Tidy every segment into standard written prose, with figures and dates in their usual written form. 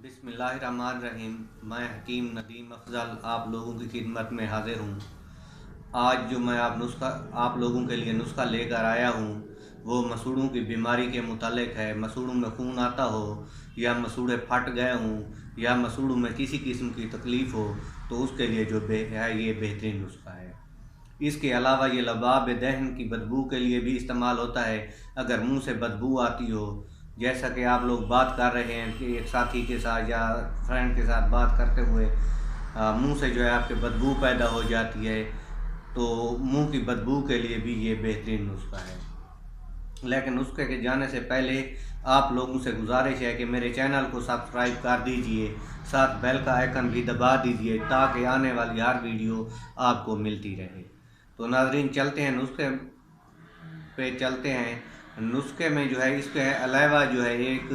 बिस्मिल्लाहिर्रहमानिर्रहीम। मैं हकीम नदीम अफजल आप लोगों की खिदमत में हाजिर हूँ। आज जो मैं आप लोगों के लिए नुस्खा लेकर आया हूँ वो मसूड़ों की बीमारी के मुतालिक है। मसूड़ों में खून आता हो या मसूड़े फट गए हों या मसूड़ों में किसी किस्म की तकलीफ़ हो तो उसके लिए जो है ये बेहतरीन नुस्खा है। इसके अलावा ये लबाब दहन की बदबू के लिए भी इस्तेमाल होता है। अगर मुंह से बदबू आती हो, जैसा कि आप लोग बात कर रहे हैं कि एक साथी के साथ या फ्रेंड के साथ बात करते हुए मुंह से जो है आपके बदबू पैदा हो जाती है, तो मुंह की बदबू के लिए भी ये बेहतरीन नुस्खा है। लेकिन नुस्खे के जाने से पहले आप लोगों से गुजारिश है कि मेरे चैनल को सब्सक्राइब कर दीजिए, साथ बेल का आइकन भी दबा दीजिए ताकि आने वाली हर वीडियो आपको मिलती रहे। तो नाज़रीन चलते हैं नुस्खे में जो है इसके अलावा जो है एक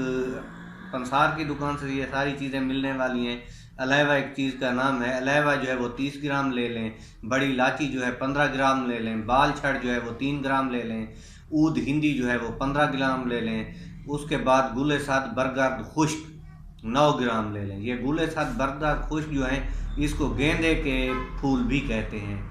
पंसार की दुकान से ये सारी चीज़ें मिलने वाली हैं। अलावा एक चीज़ का नाम है अलावा, जो है वो 30 ग्राम ले लें। बड़ी इलायची जो है 15 ग्राम ले लें। बाल छड़ जो है वो 3 ग्राम ले लें। ऊद हिंदी जो है वो 15 ग्राम ले लें। उसके बाद गुले साथ बरगद खुश्क 9 ग्राम ले लें। ये गुले साथ बरगद खुश्क जो है इसको गेंदे के फूल भी कहते हैं।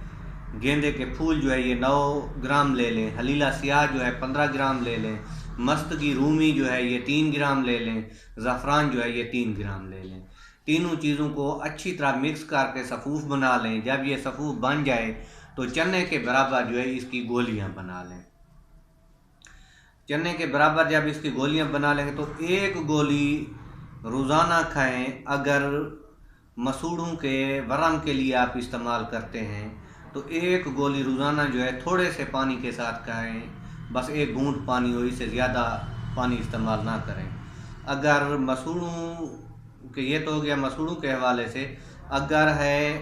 गेंदे के फूल जो है ये 9 ग्राम ले लें। हलीला सियाह जो है 15 ग्राम ले लें। मस्त की रूमी जो है ये 3 ग्राम ले लें। ज़ाफ़रान जो है ये 3 ग्राम ले लें। तीनों चीज़ों को अच्छी तरह मिक्स करके सफ़ूफ बना लें। जब ये सफ़ूफ बन जाए तो चने के बराबर जो है इसकी गोलियां बना लें। चने के बराबर जब इसकी गोलियां बना लेंगे तो एक गोली रोज़ाना खाएं। अगर मसूड़ों के वरम के लिए आप इस्तेमाल करते हैं तो एक गोली रोज़ाना जो है थोड़े से पानी के साथ खाएं। बस एक घूंट पानी हो, इससे ज़्यादा पानी इस्तेमाल ना करें। अगर मसूड़ों के ये तो हो गया मसूड़ों के हवाले से। अगर है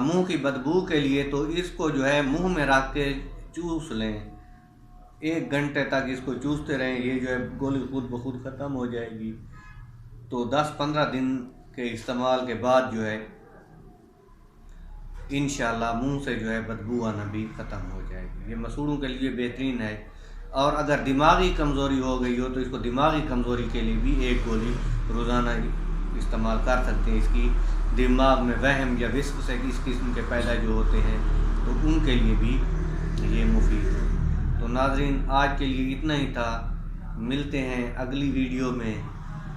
मुंह की बदबू के लिए तो इसको जो है मुंह में रख के चूस लें। 1 घंटे तक इसको चूसते रहें। ये जो है गोली खुद ब खुद ख़त्म हो जाएगी। तो 10-15 दिन के इस्तेमाल के बाद जो है इंशाल्लाह मुंह से जो है बदबू आना भी ख़त्म हो जाएगी। ये मसूड़ों के लिए बेहतरीन है। और अगर दिमागी कमज़ोरी हो गई हो तो इसको दिमागी कमज़ोरी के लिए भी एक गोली रोज़ाना इस्तेमाल कर सकते हैं। इसकी दिमाग में वहम या विस्क से इस किस्म के पैदा जो होते हैं तो उनके लिए भी ये मुफीद है। तो नाज़रीन आज के लिए इतना ही था। मिलते हैं अगली वीडियो में।